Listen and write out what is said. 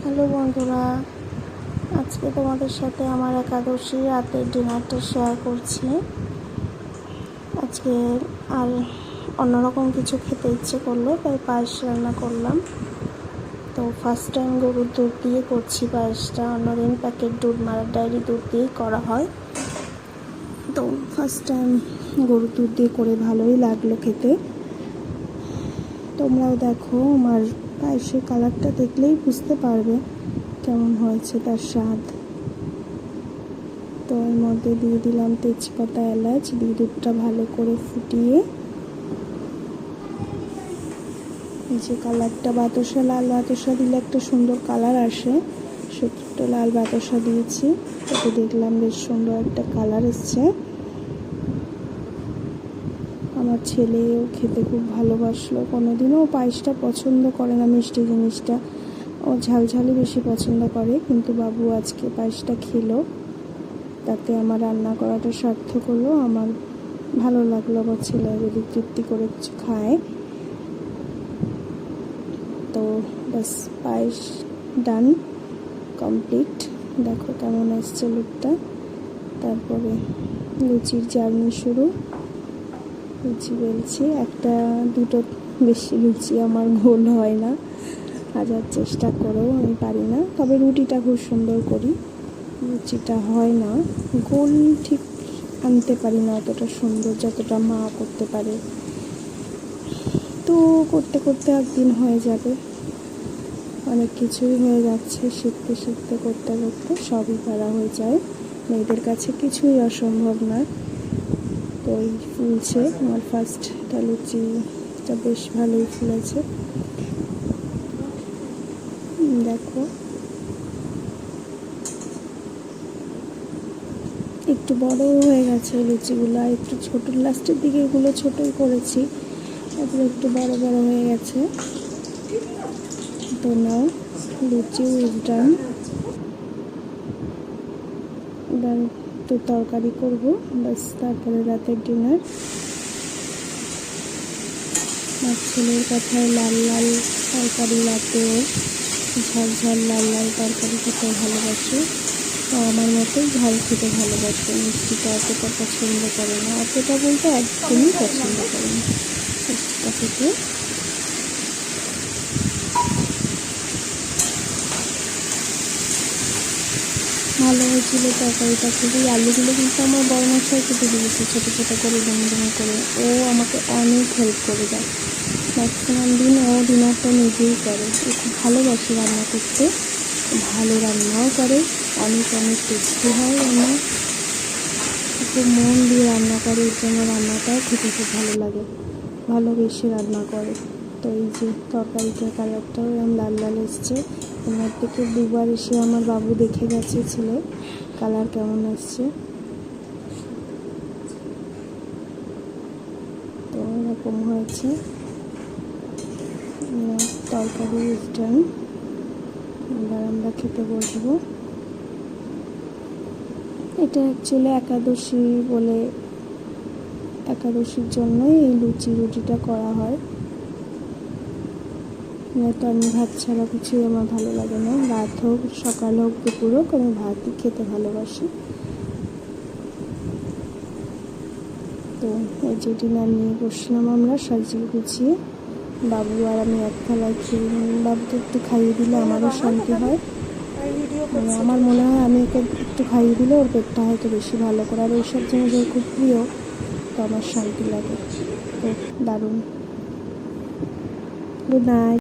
Hello বন্ধুরা, আজকে তোমাদের সাথে আমার একাদশী রাতের ডিনারটা শেয়ার করছি। আজকে আর অন্যরকম কিছু খেতে ইচ্ছে করলো, তাই পায়েস রান্না করলাম। তো ফার্স্ট টাইম গরুর দুধ দিয়ে করছি পায়েসটা। অন্যদিন প্যাকেট দুধ, মারার ডায়েরি দুধ দিয়েই করা হয়। তো ফার্স্ট টাইম গরুর দুধ দিয়ে করে ভালোই লাগলো খেতে। তোমরাও দেখো, আমার পায়েসের কালারটা দেখলেই বুঝতে পারবে কেমন হয়েছে তার স্বাদ। তো এর মধ্যে দিয়ে দিলাম তেজপাতা, এলাচ, দিয়ে দুধটা ভালো করে ফুটিয়ে যে কালারটা, বাতাসা, লাল বাতাসা দিলে একটা সুন্দর কালার আসে, সেটা লাল বাতাসা দিয়েছি। তাতে দেখলাম বেশ সুন্দর একটা কালার এসছে। আমার ছেলেও খেতে খুব ভালোবাসলো। কোনোদিনও পায়েসটা পছন্দ করে না, মিষ্টি জিনিসটা, ও ঝালঝালি বেশি পছন্দ করে, কিন্তু বাবু আজকে পায়েসটা খেলো। তাতে আমার রান্না করাটা সার্থক হলো। আমার ভালো লাগলো আমার ছেলে যদি তৃপ্তি করে কিছু খায়। তো বাস, পায়েস ডান, কমপ্লিট। দেখো কেমন আসছে লুকটা। তারপরে লুচির জার্নি শুরু। লুচি বেলছি, একটা দুটো বেশি লুচি আমার গোল হয় না, হাজার চেষ্টা করেও আমি পারি না। তবে রুটিটা খুব সুন্দর করি, লুচিটা হয় না, গোল ঠিক আনতে পারি না অতটা সুন্দর যতটা মা করতে পারে। তো করতে করতে একদিন হয়ে যাবে, অনেক কিছুই হয়ে যাচ্ছে, শিখতে শিখতে করতে করতে সবই পারা হয়ে যায়। মেয়েদের কাছে কিছুই অসম্ভব নয়। তো এই ফুলছে আমার ফার্স্টটা লুচিটা, বেশ ভালোই ফুলেছে। দেখো একটু বড় হয়ে গেছে লুচিগুলো, আর একটু ছোটো, লাস্টের দিকে এগুলো ছোটোই করেছি, তারপরে একটু বড় বড় হয়ে গেছে। তো নাও, লুচি ইজ ডান। এবার একটু তরকারি করবো, বাস, তারপরে রাতের ডিনার। আমার ছেলের কথায় লাল লাল তরকারি রাতেও, ঝাল ঝাল লাল লাল তরকারি খেতে ভালোবাসে। ও আমার মতোই ঝাল খেতে ভালোবাসে, মিষ্টিটা অতটা পছন্দ করে না, অতটা বলতে একদমই পছন্দ করে না মিষ্টিটা খেতে। ভালো হয়েছিল তরকারিটা, খুবই। আলুগুলো কিন্তু আমার বড় মশাই কেটে দিয়েছে ছোটো ছোটো করে, ডুমডুমে করে। ও আমাকে অনেক হেল্প করে দেয়, ম্যাক্সিমাম দিন ও ডিনারটা নিজেই করে। ও খুব ভালোবাসে রান্না করতে, ভালো রান্নাও করে, অনেক অনেক টেস্টি হয় রান্না, খুব মন দিয়ে রান্না করে। এর জন্য রান্নাটাও খেতে খুব ভালো লাগে, ভালোবেসে রান্না করে। তো এই যে তরকারিটার কালারটাও এরকম লাল লাল এসছে। আমার থেকে দুবার এসে আমার বাবু দেখে গেছে ছেলে কালার কেমন আসছে। তো এরকম হয়েছে তরকারি ডান। এবার আমরা খেতে বসবো। এটা অ্যাকচুয়ালি একাদশী বলে, একাদশীর জন্যই এই রুটিটা করা হয়। তো আমি ভাত ছাড়া কিছুই আমার ভালো লাগে না, রাত হোক, সকাল হোক, দুপুর হোক, আমি ভাতই খেতে ভালোবাসি। তো এই যে ডিনার নিয়ে বসলাম আমরা সাজিয়ে গুছিয়ে। বাবু আর আমি এক থালায় খেয়ে, বাবুকে একটু খাইয়ে দিলে আমারও শান্তি হয়। মানে আমার মনে হয় আমি ওকে একটু খাইয়ে দিলে ওর পেটটা হয়তো বেশি ভালো করে, আর ওইসব জিনিস ওর খুব প্রিয়, তো আমার শান্তি লাগে। তো দারুণ। Good night.